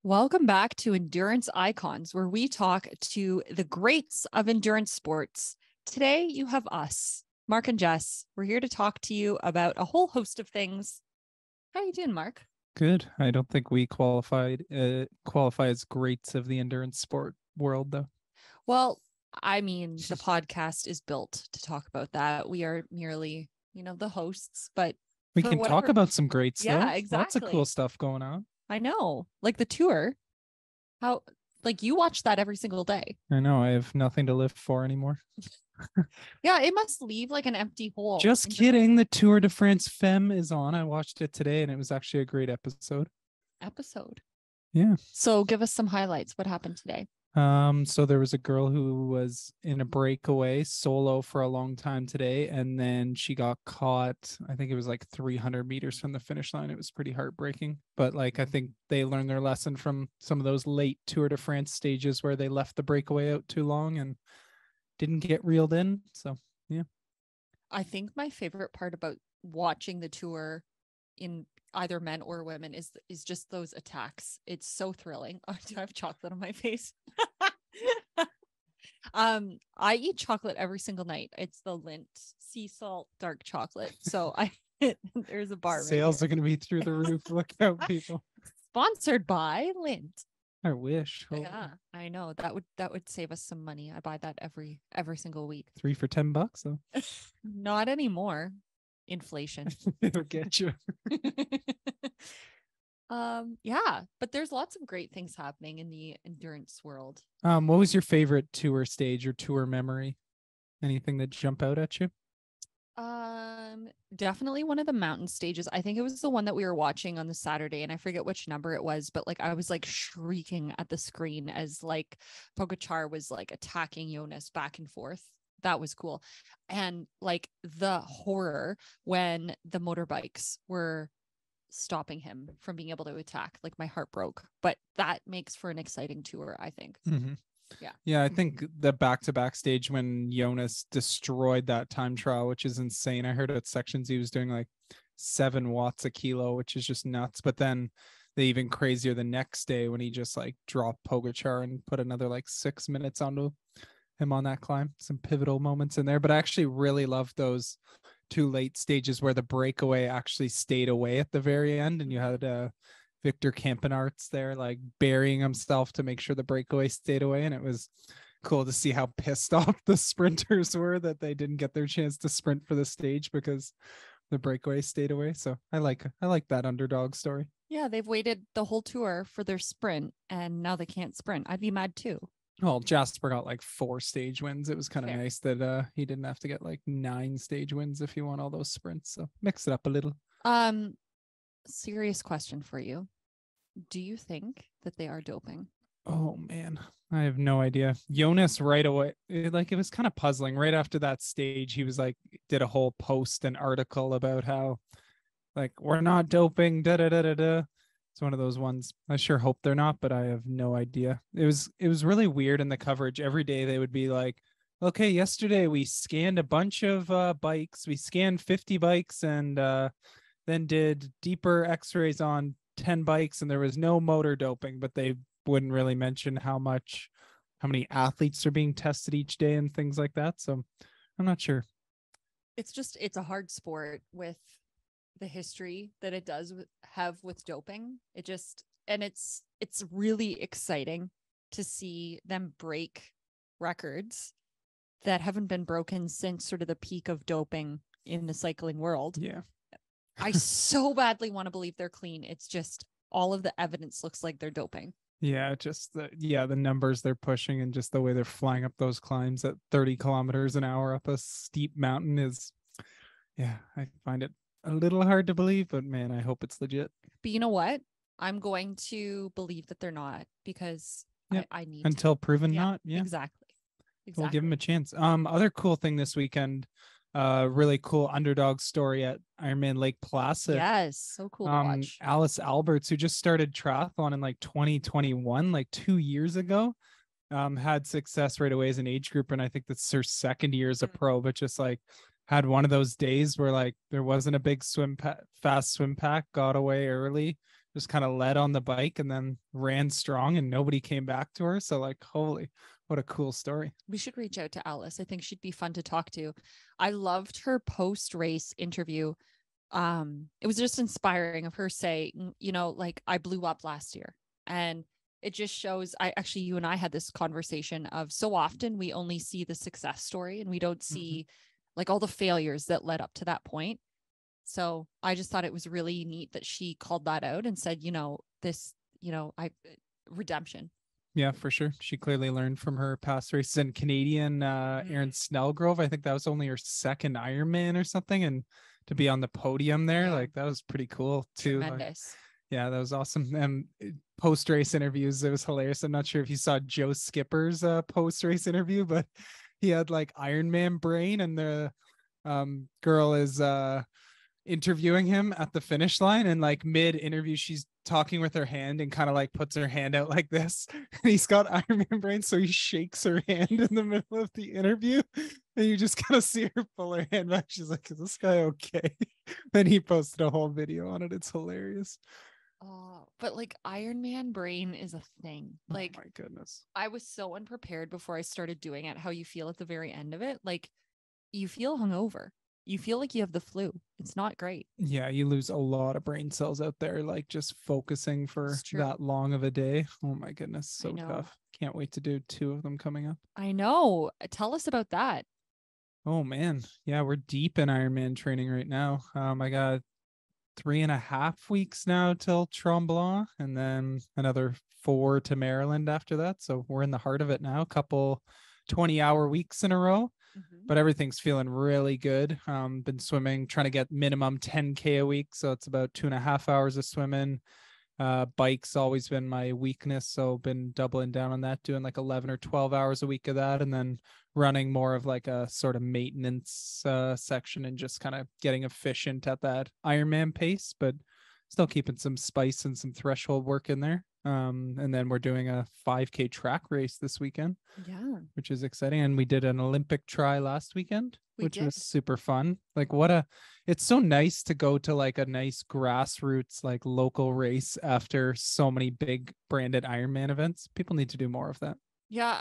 Welcome back to Endurance Icons, where we talk to the greats of endurance sports. Today, you have us, Mark and Jess. We're here to talk to you about a whole host of things. How are you doing, Mark? Good. I don't think we qualify as greats of the endurance sport world, though. Well, I mean, the podcast is built to talk about that. We are merely, the hosts, but we can talk about some greats, though. Yeah, exactly. Lots of cool stuff going on. I know, like the tour. You watch that every single day. I know. I have nothing to live for anymore. Yeah, it must leave like an empty hole. Just kidding. The Tour de France Femme is on. I watched it today and it was actually a great episode. Yeah. So give us some highlights. What happened today? So there was a girl who was in a breakaway solo for a long time today, and then she got caught. I think it was like 300 meters from the finish line. It was pretty heartbreaking, but I think they learned their lesson from some of those late Tour de France stages where they left the breakaway out too long and didn't get reeled in. So, yeah. I think my favorite part about watching the tour in either men or women is just those attacks. It's so thrilling. Oh, do I have chocolate on my face? I eat chocolate every single night. It's the Lindt sea salt dark chocolate. So there's a bar. Sales are going to be through the roof. Look out, people. Sponsored by Lindt. I wish. Yeah, I know. That would save us some money. I buy that every single week. 3 for $10 though. Not anymore. Inflation. It'll get you. Yeah, but there's lots of great things happening in the endurance world. What was your favorite tour stage or tour memory? Anything that jump out at you? Definitely one of the mountain stages. I think it was the one that we were watching on the Saturday, and I forget which number it was, but I was shrieking at the screen as Pogačar was attacking Jonas back and forth. That was cool. And the horror when the motorbikes were stopping him from being able to attack, my heart broke. But that makes for an exciting tour, I think. Mm-hmm. Yeah, I think the back-to-back stage when Jonas destroyed that time trial, which is insane. I heard at sections he was doing 7 watts a kilo, which is just nuts. But then the even crazier the next day when he just dropped Pogačar and put another 6 minutes onto him on that climb. Some pivotal moments in there, but I actually really loved those 2 late stages where the breakaway actually stayed away at the very end, and you had Victor Campenaerts there burying himself to make sure the breakaway stayed away, and it was cool to see how pissed off the sprinters were that they didn't get their chance to sprint for the stage because the breakaway stayed away. So I like that underdog story. Yeah, they've waited the whole tour for their sprint and now they can't sprint. I'd be mad too. Well, Jasper got 4 stage wins. It was kind of nice that he didn't have to get 9 stage wins if he won all those sprints. So mix it up a little. Serious question for you. Do you think that they are doping? Oh man, I have no idea. Jonas right away, it was kind of puzzling. Right after that stage, he was did a whole post and article about how we're not doping, da da da da da. It's one of those ones. I sure hope they're not, but I have no idea. It was really weird in the coverage. Every day they would be okay, yesterday we scanned a bunch of bikes. We scanned 50 bikes and then did deeper x-rays on 10 bikes, and there was no motor doping, but they wouldn't really mention how many athletes are being tested each day and things like that. So I'm not sure. It's a hard sport with the history that it does have with doping. It's really exciting to see them break records that haven't been broken since sort of the peak of doping in the cycling world. Yeah. I so badly want to believe they're clean. It's just all of the evidence looks like they're doping. Yeah, just the numbers they're pushing and just the way they're flying up those climbs at 30 kilometers an hour up a steep mountain is, I find it a little hard to believe, but man, I hope it's legit. But you know what? I'm going to believe that they're not because I need until proven not. Yeah, exactly. We'll give them a chance. Other cool thing this weekend, really cool underdog story at Ironman Lake Placid. Yes, so cool to watch. Alice Alberts, who just started triathlon in 2021, 2 years ago, had success right away as an age group, and I think that's her second year as a pro, but just had one of those days where there wasn't a big fast swim pack, got away early, just kind of led on the bike and then ran strong and nobody came back to her. So like, holy, what a cool story. We should reach out to Alice. I think she'd be fun to talk to. I loved her post-race interview. It was just inspiring of her saying, you know, like, I blew up last year. And it just shows, you and I had this conversation of, so often we only see the success story and we don't see like all the failures that led up to that point. So I just thought it was really neat that she called that out and said, you know, this, you know, redemption. Yeah, for sure. She clearly learned from her past races. And Canadian Erin Snellgrove, I think that was only her second Ironman or something. And to be on the podium there, like that was pretty cool too. Tremendous. Yeah, that was awesome. And post-race interviews, it was hilarious. I'm not sure if you saw Joe Skipper's post-race interview, but he had like Ironman brain, and the girl is interviewing him at the finish line, and like mid-interview she's talking with her hand and kind of like puts her hand out like this, and he's got Ironman brain, so he shakes her hand in the middle of the interview, and you just kind of see her pull her hand back. She's like, is this guy okay? Then he posted a whole video on it. It's hilarious. Oh, but like Ironman brain is a thing. Like, oh my goodness, I was so unprepared before I started doing it. How you feel at the very end of it, like you feel hungover. You feel like you have the flu. It's not great. Yeah, you lose a lot of brain cells out there, like just focusing for that long of a day. Oh my goodness, so tough. Can't wait to do 2 of them coming up. I know. Tell us about that. Oh man, yeah, we're deep in Ironman training right now. I got 3.5 weeks now till Tremblant, and then another 4 to Maryland after that. So we're in the heart of it now. A couple 20-hour weeks in a row, but everything's feeling really good. Been swimming, trying to get minimum 10K a week. So it's about 2.5 hours of swimming. Bike's always been my weakness, so been doubling down on that, doing like 11 or 12 hours a week of that, and then running more of like a sort of maintenance section and just kind of getting efficient at that Ironman pace, but still keeping some spice and some threshold work in there. And then we're doing a 5K track race this weekend, which is exciting. And we did an Olympic try last weekend, which was super fun. Like it's so nice to go to like a nice grassroots, like local race after so many big branded Ironman events. People need to do more of that. Yeah,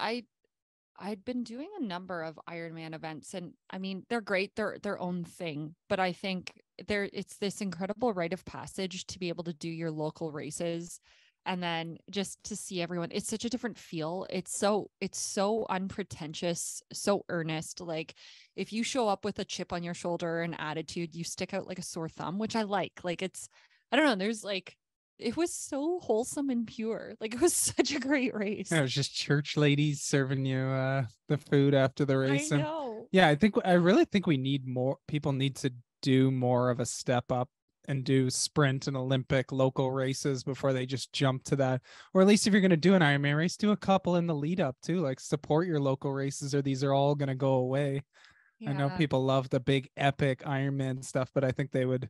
I'd been doing a number of Ironman events, and I mean, they're great. They're their own thing, but I think it's this incredible rite of passage to be able to do your local races. And then just to see everyone, it's such a different feel. It's so unpretentious, so earnest. Like if you show up with a chip on your shoulder and attitude, you stick out like a sore thumb, which I like. Like I don't know, there's like, it was so wholesome and pure. Like it was such a great race. Yeah, it was just church ladies serving you the food after the race. I know. And I really think we need more people need to do more of a step up and do sprint and Olympic local races before they just jump to that. Or at least if you're going to do an Ironman race, do a couple in the lead up too, like support your local races, or these are all going to go away. Yeah. I know people love the big epic Ironman stuff, but I think they would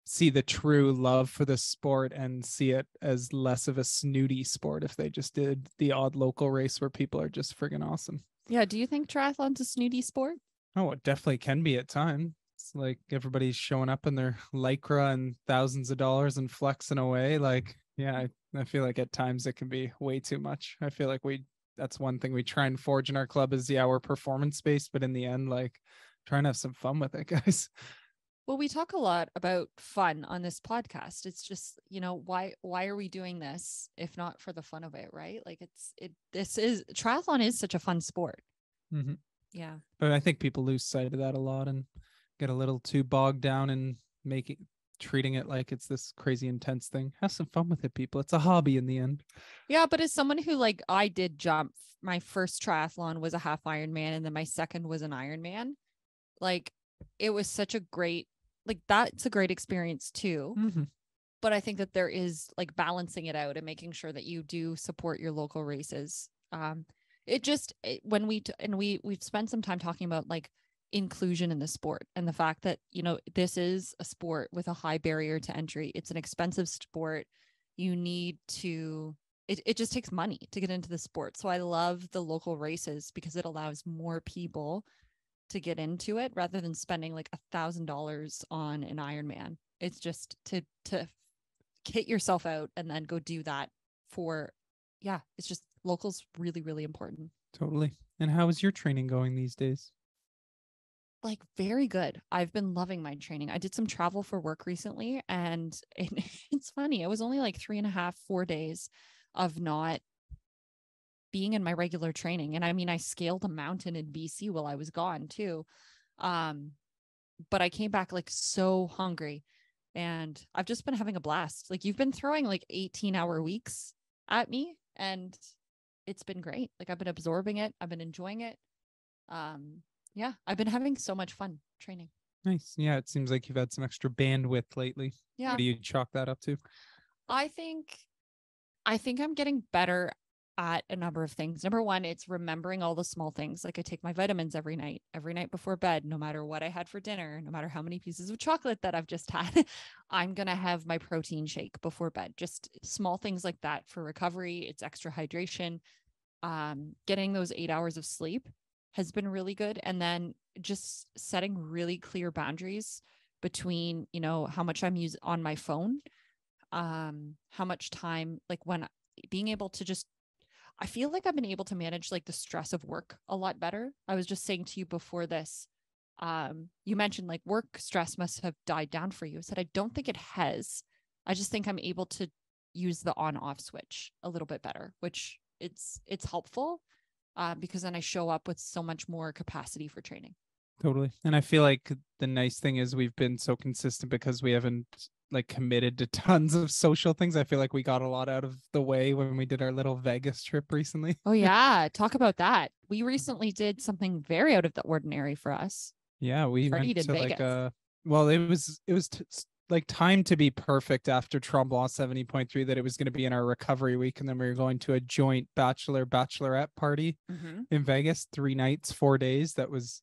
see the true love for the sport and see it as less of a snooty sport if they just did the odd local race where people are just friggin' awesome. Yeah. Do you think triathlon's a snooty sport? Oh, it definitely can be at times. It's like everybody's showing up in their Lycra and thousands of dollars and flexing away. Like, yeah, I feel like at times it can be way too much. I feel like that's one thing we try and forge in our club is we're performance based, but in the end, like trying to have some fun with it, guys. Well, we talk a lot about fun on this podcast. It's just, you know, why are we doing this if not for the fun of it, right? Like triathlon is such a fun sport. Mm-hmm. Yeah. But I think people lose sight of that a lot and get a little too bogged down and treating it like it's this crazy intense thing. Have some fun with it, people. It's a hobby in the end. Yeah, but as someone who I did jump, my first triathlon was a half Ironman, and then my second was an Ironman. Like it was such a great, that's a great experience too. Mm-hmm. But I think that there is like balancing it out and making sure that you do support your local races. We've spent some time talking about like inclusion in the sport and the fact that, you know, this is a sport with a high barrier to entry. It's an expensive sport. You need to, it just takes money to get into the sport. So I love the local races because it allows more people to get into it rather than spending like $1,000 on an Ironman. It's just to kit yourself out and then go do that for, yeah, it's just local's really, really important. Totally. And how is your training going these days? Like very good. I've been loving my training. I did some travel for work recently and it's funny. It was only like 3.5, 4 days of not being in my regular training. And I mean, I scaled a mountain in BC while I was gone too. Um, but I came back like so hungry and I've just been having a blast. Like you've been throwing like 18-hour weeks at me and it's been great. Like I've been absorbing it. I've been enjoying it. Yeah, I've been having so much fun training. Nice. Yeah, it seems like you've had some extra bandwidth lately. Yeah. What do you chalk that up to? I think I'm getting better at a number of things. Number one, it's remembering all the small things. Like I take my vitamins every night before bed, no matter what I had for dinner, no matter how many pieces of chocolate that I've just had, I'm going to have my protein shake before bed. Just small things like that for recovery. It's extra hydration. Getting those 8 hours of sleep has been really good. And then just setting really clear boundaries between, how much I'm using on my phone, how much time, like when being able to just, I feel like I've been able to manage like the stress of work a lot better. I was just saying to you before this, you mentioned like work stress must have died down for you. I said, I don't think it has. I just think I'm able to use the on off switch a little bit better, which it's helpful because then I show up with so much more capacity for training. Totally. And I feel like the nice thing is we've been so consistent because we haven't like committed to tons of social things. I feel like we got a lot out of the way when we did our little Vegas trip recently. Oh yeah, talk about that. We recently did something very out of the ordinary for us. Yeah, we Partied went in to like Vegas. well, it was like timed to be perfect after Tremblant 70.3 that it was going to be in our recovery week, and then we were going to a joint bachelorette party in Vegas, 3 nights, 4 days. That was,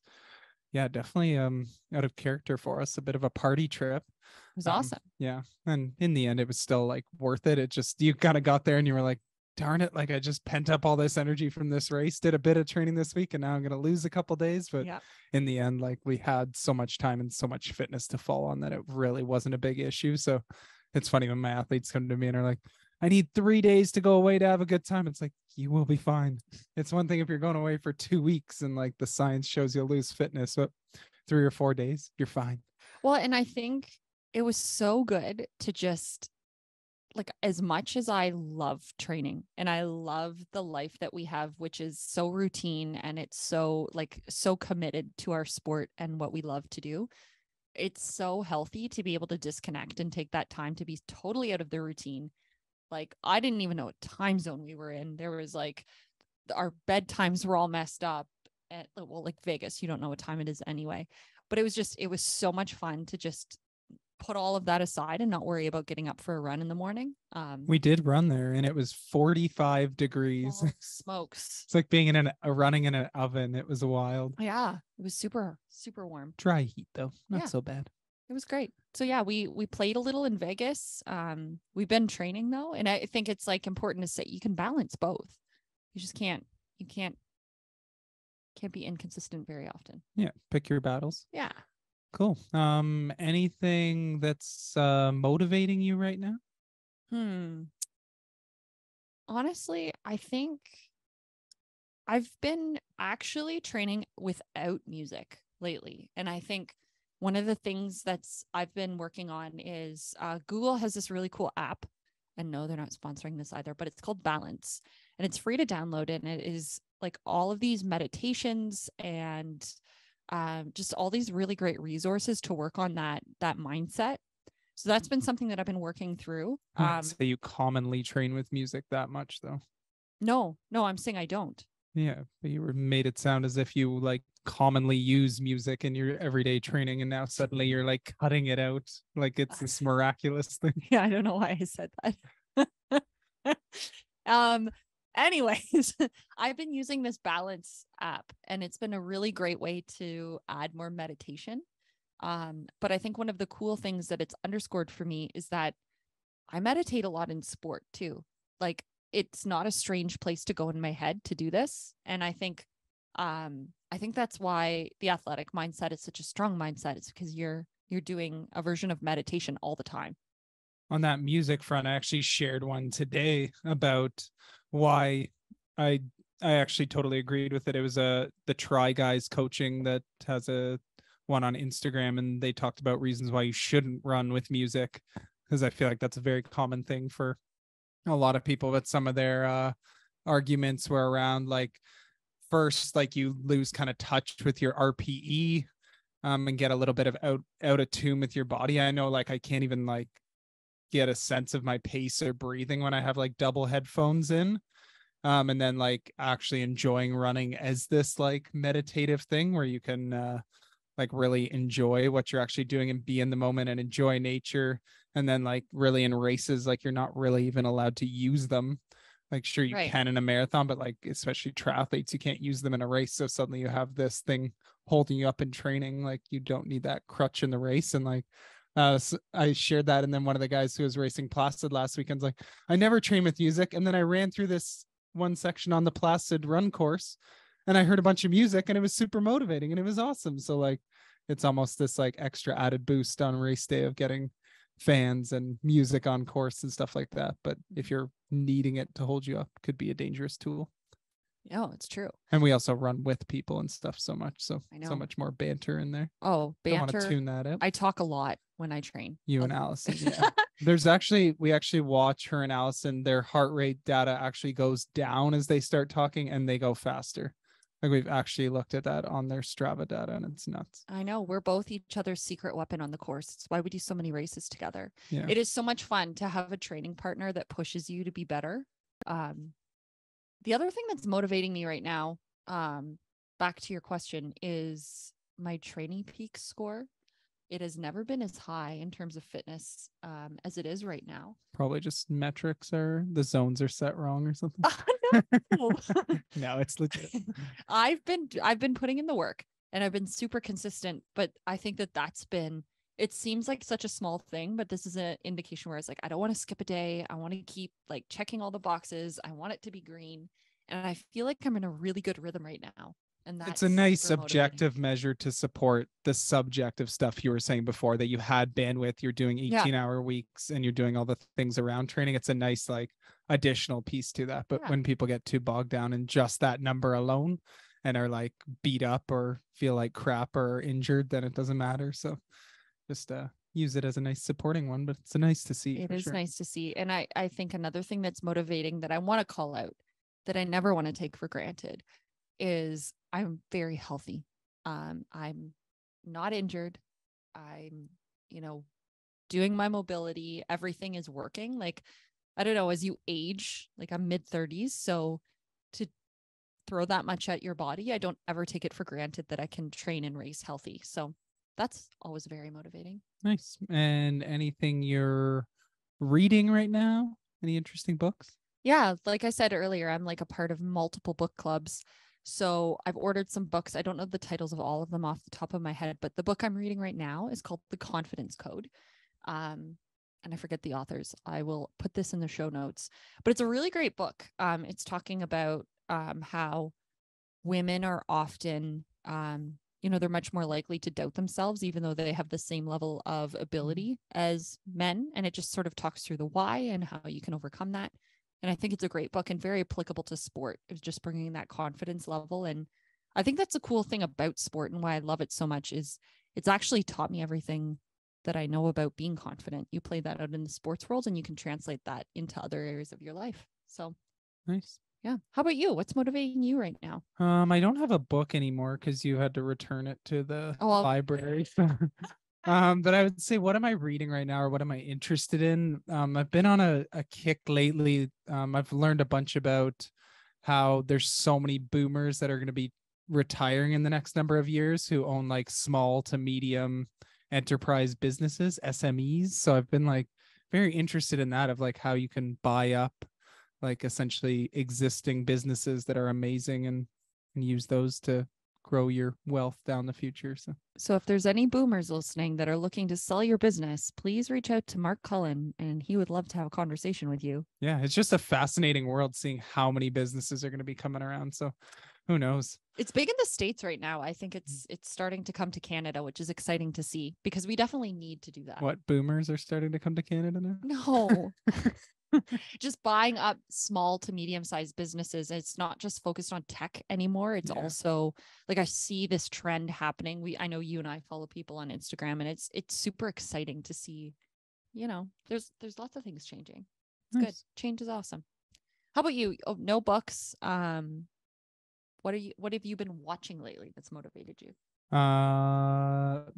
yeah, definitely out of character for us, a bit of a party trip. It was awesome. Yeah, and in the end, it was still like worth it. It just, you kind of got there and you were like, darn it, like I just pent up all this energy from this race, did a bit of training this week, and now I'm going to lose a couple days. But Yeah. in the end, like we had so much time and so much fitness to fall on that it really wasn't a big issue. So it's funny when my athletes come to me and are like, I need 3 days to go away to have a good time. It's like, you will be fine. It's one thing if you're going away for 2 weeks and like the science shows you'll lose fitness, but 3 or 4 days, you're fine. Well, and I think it was so good to just like, as much as I love training and I love the life that we have, which is so routine and it's so like so committed to our sport and what we love to do. It's so healthy to be able to disconnect and take that time to be totally out of the routine. Like I didn't even know what time zone we were in. There was like our bedtimes were all messed up at, well, like Vegas, you don't know what time it is anyway. But it was so much fun to just put all of that aside and not worry about getting up for a run in the morning. We did run there and it was 45 degrees. Oh, smokes. It's like being in running in an oven. It was wild. Yeah, it was super, super warm. Dry heat though, not so bad. It was great. So yeah, we played a little in Vegas. We've been training though, and I think it's like important to say you can balance both. You just can't be inconsistent very often. Yeah, pick your battles. Yeah. Cool. Anything that's motivating you right now? Honestly, I think I've been actually training without music lately. And I think one of the things I've been working on is Google has this really cool app. And no, they're not sponsoring this either, but it's called Balance. And it's free to download. And it is like all of these meditations and just all these really great resources to work on that mindset. So that's been something that I've been working through. So you commonly train with music that much though? No, I'm saying I don't. Yeah, but you made it sound as if you like commonly use music in your everyday training, and now suddenly you're like cutting it out like it's this miraculous thing. Yeah, I don't know why I said that. Anyways, I've been using this Balance app, and it's been a really great way to add more meditation. But I think one of the cool things that it's underscored for me is that I meditate a lot in sport too. Like it's not a strange place to go in my head to do this. And I think that's why the athletic mindset is such a strong mindset. It's because you're doing a version of meditation all the time. On that music front, I actually shared one today about why I I actually totally agreed with it. It was the Try Guys coaching that has a one on Instagram, and they talked about reasons why you shouldn't run with music, because I feel like that's a very common thing for a lot of people. But some of their arguments were around like, first, like you lose kind of touch with your RPE, and get a little bit of out of tune with your body. I know, like, I can't even like get a sense of my pace or breathing when I have like double headphones in. And then like actually enjoying running as this like meditative thing where you can like really enjoy what you're actually doing and be in the moment and enjoy nature. And then like really in races, like you're not really even allowed to use them. Like sure you Right. can in a marathon, but like especially triathletes, you can't use them in a race. So suddenly you have this thing holding you up in training. Like you don't need that crutch in the race. And like so I shared that, and then one of the guys who was racing Placid last weekend's like, I never train with music, and then I ran through this one section on the Placid run course, and I heard a bunch of music, and it was super motivating, and it was awesome. So like, it's almost this like extra added boost on race day of getting fans and music on course and stuff like that. But if you're needing it to hold you up, could be a dangerous tool. No, it's true. And we also run with people and stuff so much, so I know. so much more banter in there. Oh, Don't want to banter. tune that out. I talk a lot when I train. You and Allison, yeah. We actually watch her and Allison, their heart rate data actually goes down as they start talking, and they go faster. Like we've actually looked at that on their Strava data, and it's nuts. I know, we're both each other's secret weapon on the course. It's why we do so many races together. Yeah. It is so much fun to have a training partner that pushes you to be better. The other thing that's motivating me right now, back to your question, is my Training Peaks score. It has never been as high in terms of fitness as it is right now. Probably just metrics the zones are set wrong or something. No. No, it's legit. I've been putting in the work, and I've been super consistent, but I think it seems like such a small thing, but this is an indication where it's like, I don't want to skip a day. I want to keep like checking all the boxes. I want it to be green. And I feel like I'm in a really good rhythm right now. And that's it's a nice objective motivating measure to support the subjective stuff you were saying before, that you had bandwidth, you're doing 18-hour weeks, and you're doing all the things around training. It's a nice like additional piece to that. But when people get too bogged down in just that number alone and are like beat up or feel like crap or injured, then it doesn't matter. So just use it as a nice supporting one, but it's nice to see. It is nice to see. And I think another thing that's motivating that I want to call out, that I never want to take for granted, is I'm very healthy. I'm not injured. I'm, doing my mobility. Everything is working. Like, I don't know, as you age, like I'm mid-30s. So to throw that much at your body, I don't ever take it for granted that I can train and race healthy. So that's always very motivating. Nice. And anything you're reading right now? Any interesting books? Yeah, like I said earlier, I'm like a part of multiple book clubs. So I've ordered some books. I don't know the titles of all of them off the top of my head, but the book I'm reading right now is called The Confidence Code. And I forget the authors. I will put this in the show notes, but it's a really great book. It's talking about how women are often they're much more likely to doubt themselves, even though they have the same level of ability as men. And it just sort of talks through the why and how you can overcome that. And I think it's a great book and very applicable to sport. It's just bringing that confidence level. And I think that's a cool thing about sport, and why I love it so much is it's actually taught me everything that I know about being confident. You play that out in the sports world, and you can translate that into other areas of your life. So nice. Yeah. How about you? What's motivating you right now? I don't have a book anymore because you had to return it to the library. But I would say, what am I reading right now, or what am I interested in? I've been on a kick lately. I've learned a bunch about how there's so many boomers that are going to be retiring in the next number of years who own like small to medium enterprise businesses, SMEs. So I've been like very interested in that, of like how you can buy up like essentially existing businesses that are amazing and use those to grow your wealth down the future. So if there's any boomers listening that are looking to sell your business, please reach out to Mark Cullen, and he would love to have a conversation with you. Yeah, it's just a fascinating world seeing how many businesses are going to be coming around. So Who knows? It's big in the States right now. I think it's starting to come to Canada, which is exciting to see because we definitely need to do that. What, boomers are starting to come to Canada now? No. Just buying up small to medium-sized businesses. It's not just focused on tech anymore. It's also like I see this trend happening. I know you and I follow people on Instagram, and it's super exciting to see, you know, there's lots of things changing. It's good. Change is awesome. How about you? Oh, no books. What have you been watching lately that's motivated you?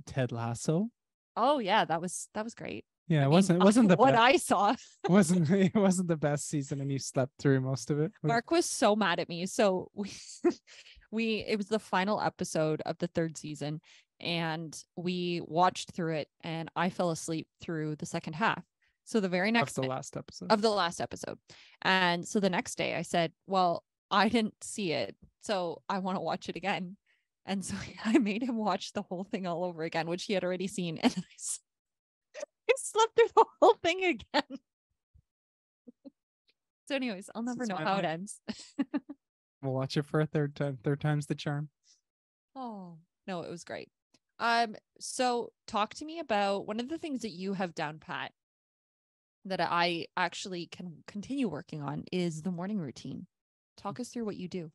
Ted Lasso. Oh yeah, that was great. Yeah, it wasn't the what best. I saw. It wasn't the best season, and you slept through most of it. Mark was so mad at me. So it was the final episode of the 3rd season, and we watched through it, and I fell asleep through the second half. So the very next of the last episode. And so the next day I said, well, I didn't see it, so I want to watch it again. And so I made him watch the whole thing all over again, which he had already seen. And I slept through the whole thing again. So anyways, I'll never know how it ends. We'll watch it for a third time. Third time's the charm. Oh, no, it was great. So talk to me about one of the things that you have down pat that I actually can continue working on is the morning routine. Talk us through what you do.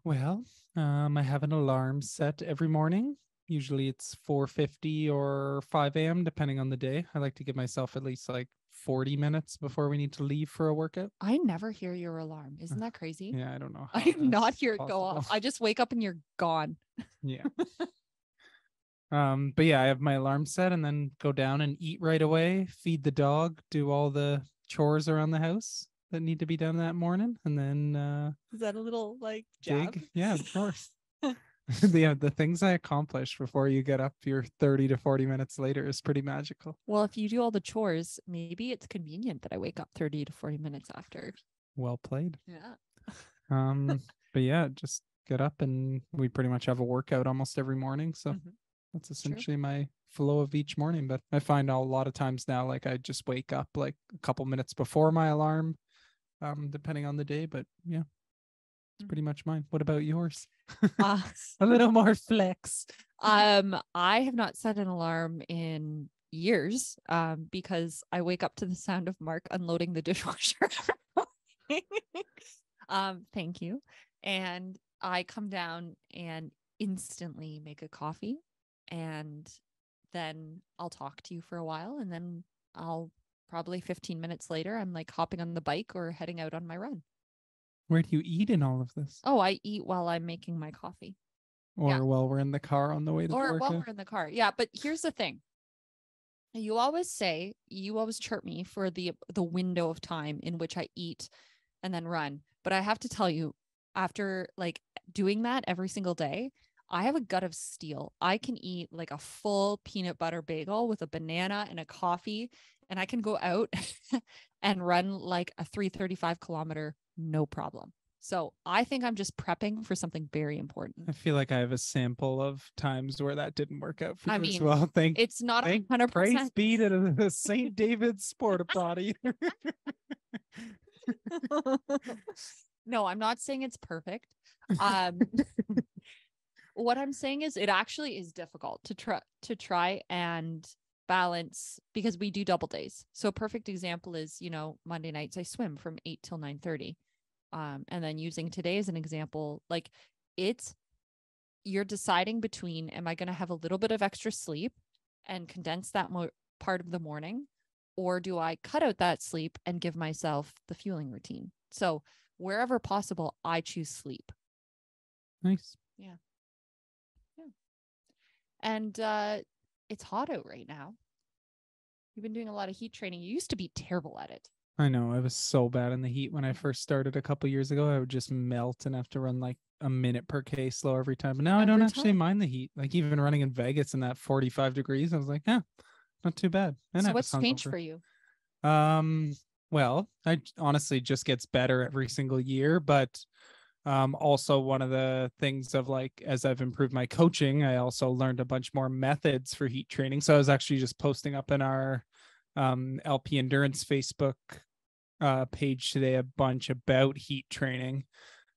Well, I have an alarm set every morning. Usually it's 4:50 or 5 a.m. depending on the day. I like to give myself at least like 40 minutes before we need to leave for a workout. I never hear your alarm. Isn't that crazy? Yeah, I don't know. I do not hear it go off. I just wake up and you're gone. Yeah. But yeah, I have my alarm set and then go down and eat right away, feed the dog, do all the chores around the house that need to be done that morning, and then is that a little like jab? Yeah, of course. The things I accomplish before you get up your 30 to 40 minutes later is pretty magical. Well, if you do all the chores, maybe it's convenient that I wake up 30 to 40 minutes after. Well played. Yeah. But yeah, just get up and we pretty much have a workout almost every morning. So that's essentially my flow of each morning. But I find a lot of times now, like I just wake up like a couple minutes before my alarm, depending on the day. But yeah, it's pretty much mine. What about yours? A little more flex. I have not set an alarm in years because I wake up to the sound of Mark unloading the dishwasher. Thank you. And I come down and instantly make a coffee, and then I'll talk to you for a while, and then I'll probably 15 minutes later I'm like hopping on the bike or heading out on my run. Where do you eat in all of this? Oh, I eat while I'm making my coffee. Or while we're in the car on the way to work. Or while we're in the car. Yeah, but here's the thing. You always chirp me for the window of time in which I eat and then run. But I have to tell you, after like doing that every single day, I have a gut of steel. I can eat like a full peanut butter bagel with a banana and a coffee, and I can go out and run like a 335 kilometer, no problem. So I think I'm just prepping for something very important. I feel like I have a sample of times where that didn't work out for you as well. It's not 100%. Praise be to the St. David's Porta Potty. No, I'm not saying it's perfect. What I'm saying is it actually is difficult to try and balance because we do double days. So a perfect example is, Monday nights I swim from 8 till 9:30. And then using today as an example, like you're deciding between, am I going to have a little bit of extra sleep and condense that part of the morning, or do I cut out that sleep and give myself the fueling routine? So wherever possible, I choose sleep. Nice. Yeah. And it's hot out right now. You've been doing a lot of heat training. You used to be terrible at it. I know. I was so bad in the heat when I first started a couple years ago. I would just melt and have to run like a minute per K slow every time. But now I don't actually mind the heat. Like even running in Vegas in that 45 degrees, I was like, yeah, not too bad. So what's changed for you? Well, I honestly just gets better every single year. But also one of the things of like, as I've improved my coaching, I also learned a bunch more methods for heat training. So I was actually just posting up in our LP Endurance Facebook page today a bunch about heat training,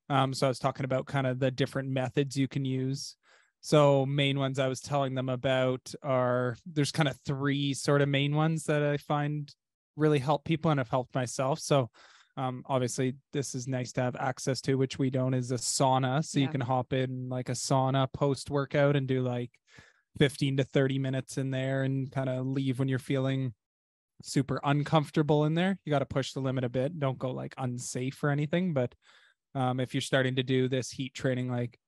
So I was talking about kind of the different methods you can use. So main ones I was telling them about are, there's kind of three sort of main ones that I find really help people and have helped myself. So obviously this is nice to have access to, which we don't, is a sauna. So you can hop in like a sauna post workout and do like 15 to 30 minutes in there and kind of leave when you're feeling super uncomfortable in there. You got to push the limit a bit. Don't go like unsafe or anything, but if you're starting to do this heat training like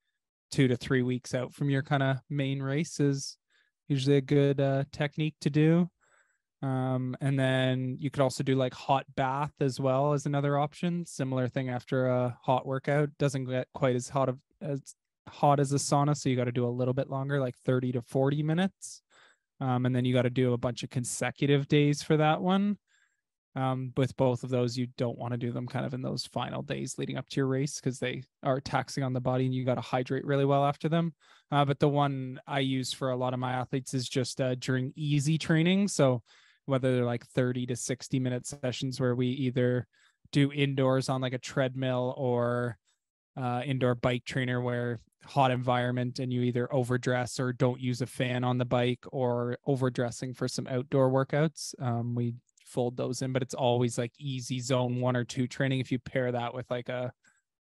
2 to 3 weeks out from your kind of main race, is usually a good technique to do. And then you could also do like hot bath as well as another option. Similar thing after a hot workout. Doesn't get quite as hot as a sauna, so you got to do a little bit longer, like 30 to 40 minutes. And then you got to do a bunch of consecutive days for that one. With both of those, you don't want to do them kind of in those final days leading up to your race, because they are taxing on the body and you got to hydrate really well after them. But the one I use for a lot of my athletes is just during easy training. So whether they're like 30 to 60-minute sessions where we either do indoors on like a treadmill or indoor bike trainer, where hot environment and you either overdress or don't use a fan on the bike, or overdressing for some outdoor workouts. We fold those in, but it's always like easy zone 1 or 2 training. If you pair that with like a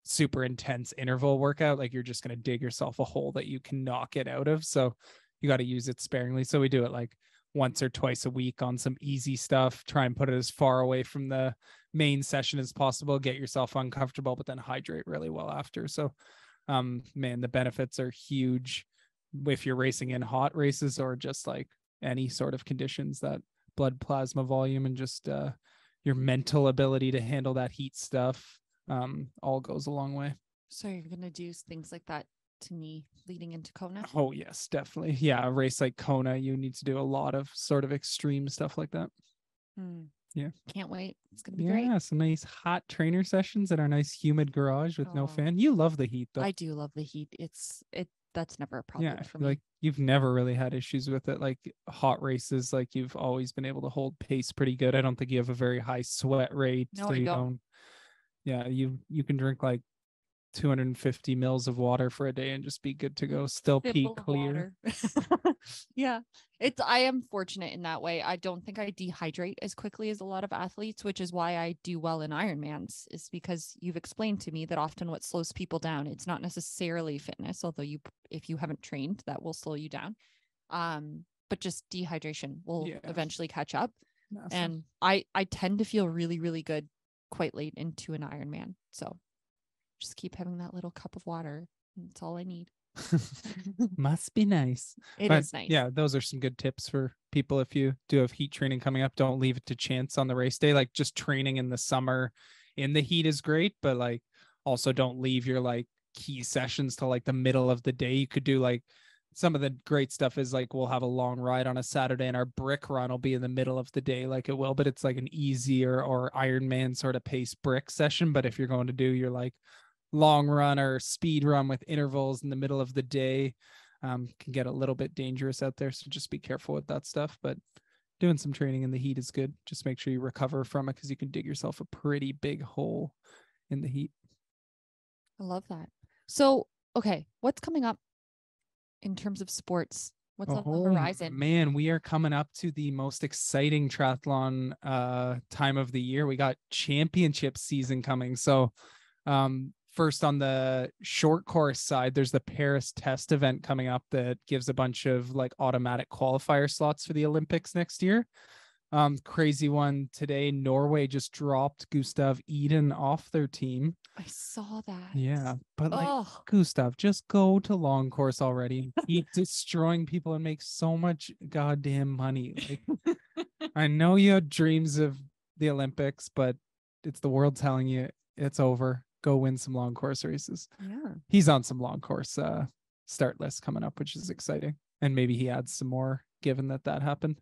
super intense interval workout, like you're just going to dig yourself a hole that you cannot get out of. So you got to use it sparingly. So we do it like once or twice a week on some easy stuff. Try and put it as far away from the main session as possible. Get yourself uncomfortable, but then hydrate really well after. So, man, the benefits are huge if you're racing in hot races or just like any sort of conditions. That blood plasma volume and just your mental ability to handle that heat stuff all goes a long way. So you're gonna do things like that to me leading into Kona? Oh yes, definitely. Yeah, a race like Kona, you need to do a lot of sort of extreme stuff like that. Yeah, can't wait. It's gonna be great. Yeah, some nice hot trainer sessions in our nice humid garage with no fan. You love the heat though. I do love the heat. That's never a problem for me. Like you've never really had issues with it. Like hot races, like you've always been able to hold pace pretty good. I don't think you have a very high sweat rate. No, I don't. Yeah, you can drink like 250 mils of water for a day and just be good to go. Still pee clear. Yeah, I am fortunate in that way. I don't think I dehydrate as quickly as a lot of athletes, which is why I do well in Ironmans, is because you've explained to me that often what slows people down, it's not necessarily fitness, although if you haven't trained, that will slow you down. But just dehydration will eventually catch up. Awesome. And I tend to feel really, really good quite late into an Ironman. So just keep having that little cup of water. That's all I need. Must be nice. It is nice. Yeah, those are some good tips for people. If you do have heat training coming up, don't leave it to chance on the race day. Like just training in the summer in the heat is great, but like also don't leave your like key sessions to like the middle of the day. You could do like some of the great stuff is like we'll have a long ride on a Saturday and our brick run will be in the middle of the day, like it will, but it's like an easier or Ironman sort of pace brick session. But if you're going to do your like long run or speed run with intervals in the middle of the day, can get a little bit dangerous out there. So just be careful with that stuff. But doing some training in the heat is good. Just make sure you recover from it, because you can dig yourself a pretty big hole in the heat. I love that. So, okay, what's coming up in terms of sports? What's on the horizon? Man, we are coming up to the most exciting triathlon time of the year. We got championship season coming. So first on the short course side, there's the Paris test event coming up that gives a bunch of like automatic qualifier slots for the Olympics next year. Crazy one today. Norway just dropped Gustav Eden off their team. I saw that. Yeah, but like Gustav, just go to long course already. Keep destroying people and make so much goddamn money. Like, I know you had dreams of the Olympics, but it's the world telling you it's over. Go win some long course races. Yeah, he's on some long course start list coming up, which is exciting, and maybe he adds some more given that happened.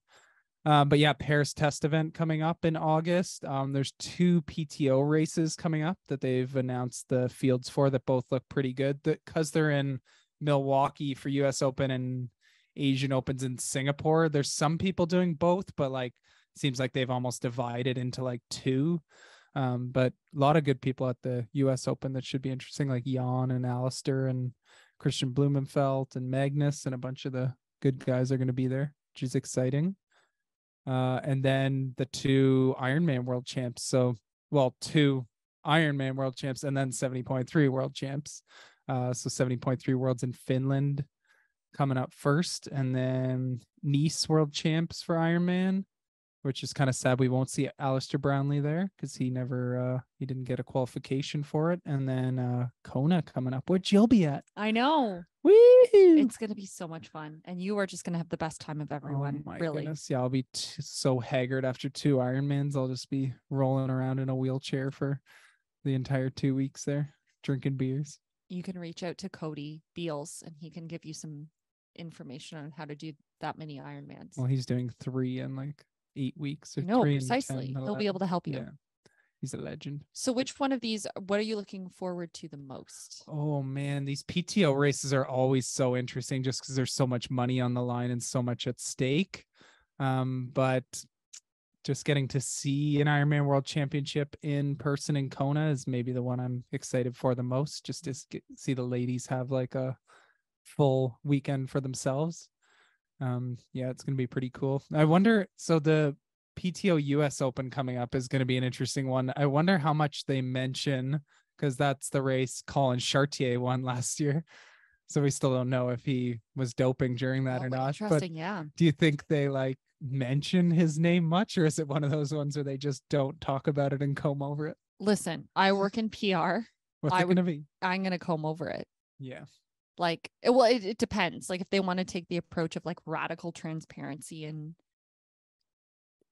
But yeah, Paris test event coming up in August. There's 2 PTO races coming up that they've announced the fields for that both look pretty good, because they're in Milwaukee for US Open and Asian Opens in Singapore. There's some people doing both, but like seems like they've almost divided into like 2. But a lot of good people at the US Open that should be interesting, like Jan and Alistair and Christian Blumenfeld and Magnus, and a bunch of the good guys are going to be there, which is exciting. And then the 2 Ironman world champs. So, well, 2 Ironman world champs and then 70.3 world champs. So 70.3 worlds in Finland coming up first, and then Nice world champs for Ironman, which is kind of sad. We won't see Alistair Brownlee there because he didn't get a qualification for it. And then Kona coming up, which you'll be at. I know. Woo! It's going to be so much fun. And you are just going to have the best time of everyone. Oh my really. goodness. Yeah, I'll be so haggard after 2 Ironmans. I'll just be rolling around in a wheelchair for the entire 2 weeks there, drinking beers. You can reach out to Cody Beals and he can give you some information on how to do that many Ironmans. Well, he's doing 3 in like 8 weeks. Or no, 3 precisely. In 10, He'll be able to help you. Yeah. He's a legend. So which one of these, what are you looking forward to the most? Oh man, these PTO races are always so interesting just because there's so much money on the line and so much at stake. But just getting to see an Ironman World Championship in person in Kona is maybe the one I'm excited for the most, just to see the ladies have like a full weekend for themselves. Yeah, it's going to be pretty cool. I wonder, so the PTO US Open coming up is going to be an interesting one. I wonder how much they mention, because that's the race Colin Chartier won last year. So we still don't know if he was doping during that or not. Interesting, yeah. Do you think they like mention his name much, or is it one of those ones where they just don't talk about it and comb over it? Listen, I work in PR. What's it going to be? I'm going to comb over it. Yeah. Like, well, it depends. Like if they want to take the approach of like radical transparency, and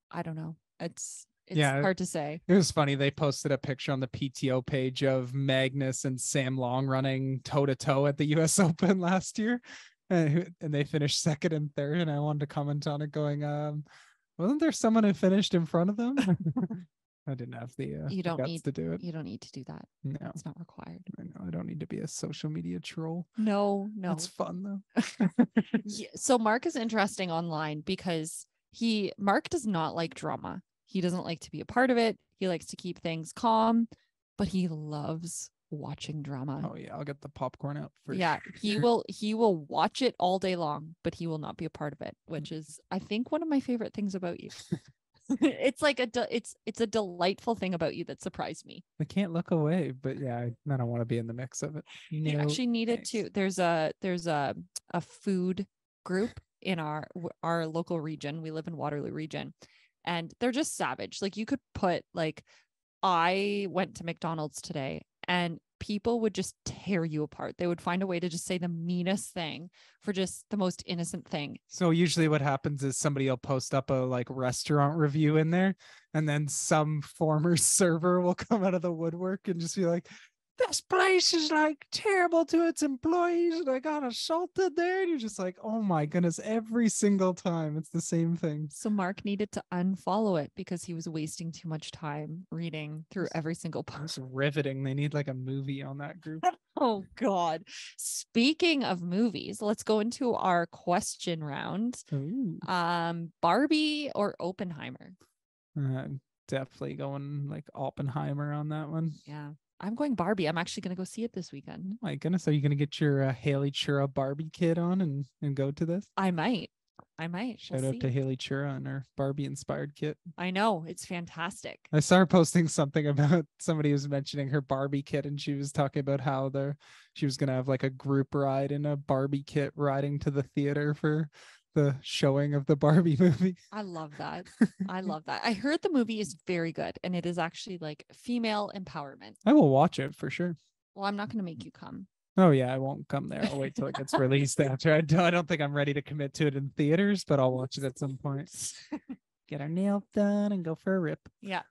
I don't know. It's hard to say. It was funny. They posted a picture on the PTO page of Magnus and Sam Long running toe to toe at the US Open last year. And they finished 2nd and 3rd. And I wanted to comment on it going, wasn't there someone who finished in front of them? I didn't have the guts to do it. You don't need to do that. No, it's not required. I know. I don't need to be a social media troll. No. It's fun though. Yeah, so Mark is interesting online because Mark does not like drama. He doesn't like to be a part of it. He likes to keep things calm, but he loves watching drama. Oh yeah, I'll get the popcorn out for sure. He will watch it all day long, but he will not be a part of it, which is I think one of my favorite things about you. It's like it's a delightful thing about you that surprised me. I can't look away, but yeah, I don't want to be in the mix of it. You actually needed to. There's a food group in our local region. We live in Waterloo region, and they're just savage. Like you could put like, I went to McDonald's today and people would just tear you apart. They would find a way to just say the meanest thing for just the most innocent thing. So usually what happens is somebody will post up a like restaurant review in there, and then some former server will come out of the woodwork and just be like, this place is like terrible to its employees and I got assaulted there. And you're just like, oh my goodness, every single time it's the same thing. So Mark needed to unfollow it because he was wasting too much time reading through every single post. It's riveting. They need like a movie on that group. Oh God. Speaking of movies, let's go into our question round. Ooh. Barbie or Oppenheimer? Definitely going like Oppenheimer on that one. Yeah. I'm going Barbie. I'm actually going to go see it this weekend. Oh my goodness. Are you going to get your Haley Chura Barbie kit on and go to this? I might. Shout out to Haley Chura and her Barbie inspired kit. I know. It's fantastic. I saw her posting something about somebody was mentioning her Barbie kit, and she was talking about how she was going to have like a group ride in a Barbie kit riding to the theater for the showing of the Barbie movie. I love that. I heard the movie is very good, and it is actually like female empowerment. I will watch it for sure. Well, I'm not going to make you come. Oh yeah, I won't come there. I'll wait till it gets released after. I don't think I'm ready to commit to it in theaters, but I'll watch it at some point. Get our nails done and go for a rip. Yeah.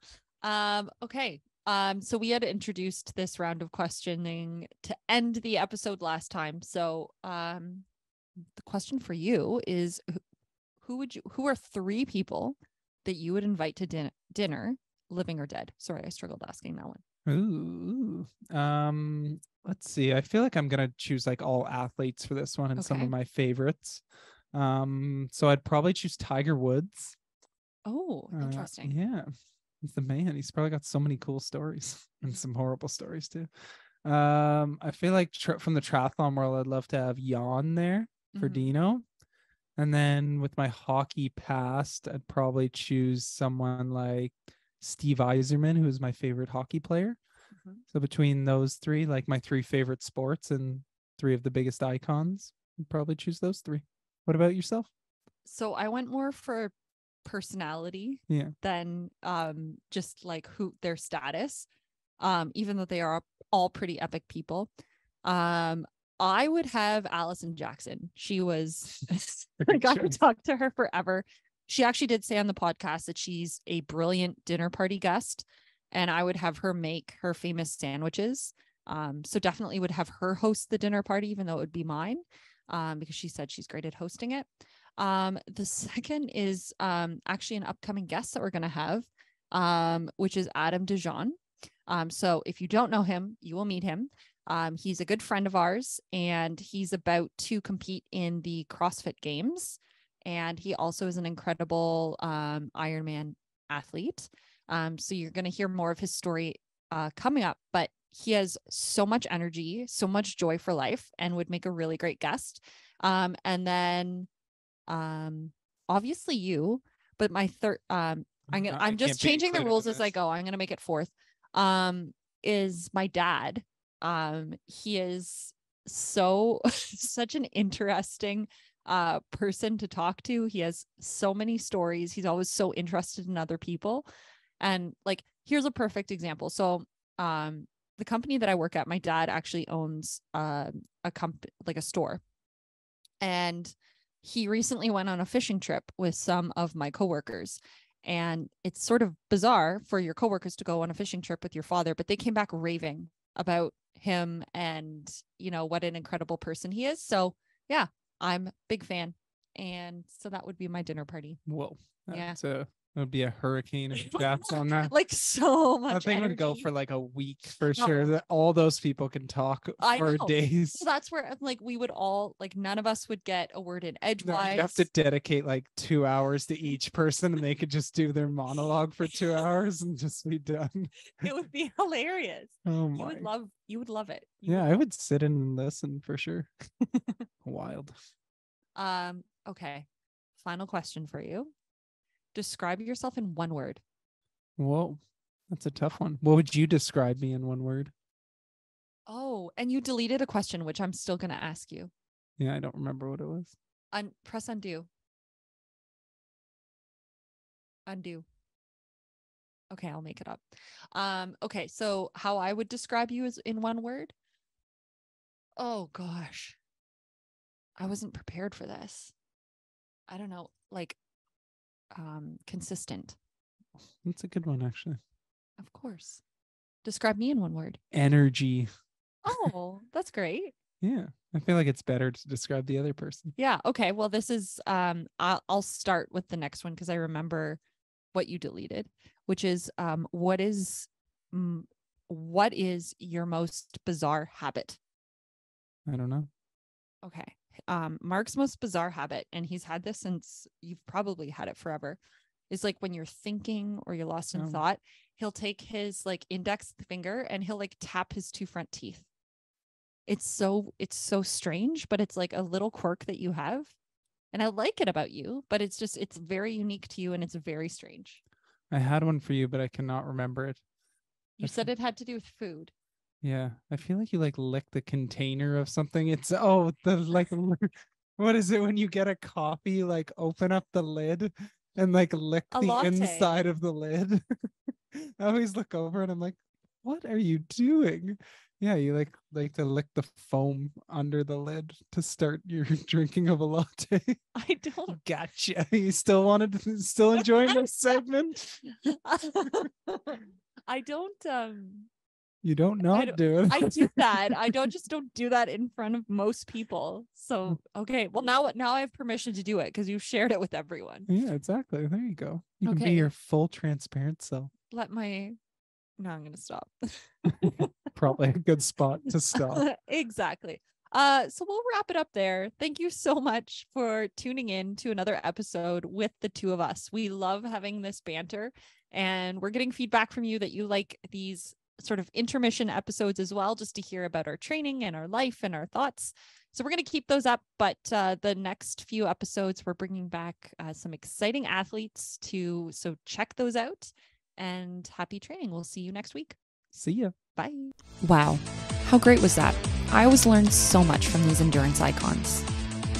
Okay. So we had introduced this round of questioning to end the episode last time. So the question for you is who are 3 people that you would invite to dinner, living or dead? Sorry, I struggled asking that one. Ooh. Let's see. I feel like I'm gonna choose like all athletes for this one and some of my favorites. So I'd probably choose Tiger Woods. Oh, interesting. Yeah. He's the man. He's probably got so many cool stories and some horrible stories too. I feel like from the triathlon world, I'd love to have Jan there for Mhm. Dino. And then with my hockey past, I'd probably choose someone like Steve Yzerman, who's my favorite hockey player. Mhm. So between those three, like my three favorite sports and three of the biggest icons, I'd probably choose those three. What about yourself? So I went more for personality Yeah. than just like who their status. Even though they are all pretty epic people. I would have Allison Jackson. She was like I could talk to her forever. She actually did say on the podcast that she's a brilliant dinner party guest, and I would have her make her famous sandwiches. So definitely would have her host the dinner party, even though it would be mine, because she said she's great at hosting it. The second is actually an upcoming guest that we're going to have, which is Adam DeJean. So if you don't know him, you will meet him. He's a good friend of ours, and he's about to compete in the CrossFit Games. And he also is an incredible Ironman athlete. So you're going to hear more of his story coming up, but he has so much energy, so much joy for life, and would make a really great guest. And then obviously you, but my third, I'm just changing the rules as I go. I'm going to make it fourth. Is my dad. He is so such an interesting person to talk to. He has so many stories. He's always so interested in other people. And like, here's a perfect example. So the company that I work at, my dad actually owns a company, like a store. And he recently went on a fishing trip with some of my coworkers. And it's sort of bizarre for your coworkers to go on a fishing trip with your father, but they came back raving about him and, you know, what an incredible person he is. So yeah, I'm a big fan. And so that would be my dinner party. Whoa. Yeah. It would be a hurricane of chats on that. Like so much. I think energy. would go for like a week for sure. That all those people can talk for days. So that's where like we would all like none of us would get a word in edgewise. No, you have to dedicate like 2 hours to each person, and they could just do their monologue for 2 hours and just be done. It would be hilarious. Oh my! You would love it. I would sit in and listen for sure. Wild. Okay. Final question for you. Describe yourself in one word. Whoa, that's a tough one. What would you describe me in one word? Oh, and you deleted a question, which I'm still going to ask you. Yeah, I don't remember what it was. Press undo. Undo. Okay, I'll make it up. Okay, so how I would describe you is in one word. Oh gosh. I wasn't prepared for this. I don't know, like consistent. That's a good one, actually. Of course. Describe me in one word. Energy. Oh, that's great. Yeah, I feel like it's better to describe the other person. Yeah. Okay. Well, this is I'll start with the next one because I remember what you deleted, which is what is your most bizarre habit? I don't know. Okay. Mark's most bizarre habit, and he's had this since you've probably had it forever, is like when you're thinking or you're lost in thought, he'll take his like index finger and he'll like tap his two front teeth. It's so strange, but it's like a little quirk that you have. And I like it about you, but it's very unique to you and it's very strange. I had one for you, but I cannot remember it. You said it had to do with food. Yeah, I feel like you like lick the container of something. It's what is it when you get a coffee? Like open up the lid and like lick the inside of the lid. I always look over and I'm like, what are you doing? Yeah, you like to lick the foam under the lid to start your drinking of a latte. I don't. Gotcha. You still enjoying this segment? I don't. You don't do it. I do that. I don't do that in front of most people. So okay. Well, now I have permission to do it because you've shared it with everyone. Yeah, exactly. There you go. You can be your full transparent self. No, I'm gonna stop. Probably a good spot to stop. Exactly. So we'll wrap it up there. Thank you so much for tuning in to another episode with the two of us. We love having this banter, And we're getting feedback from you that you like these sort of intermission episodes as well, just to hear about our training and our life and our thoughts. So we're going to keep those up, but the next few episodes, we're bringing back some exciting athletes so check those out, and happy training. We'll see you next week. See ya. Bye. Wow. How great was that? I always learned so much from these endurance icons.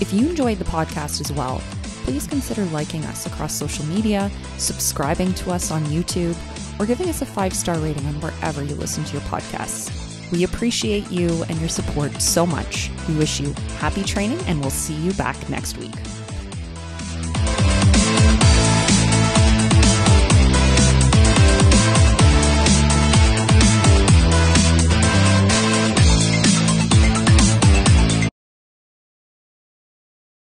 If you enjoyed the podcast as well, please consider liking us across social media, subscribing to us on YouTube, or giving us a 5-star rating on wherever you listen to your podcasts. We appreciate you and your support so much. We wish you happy training, and we'll see you back next week.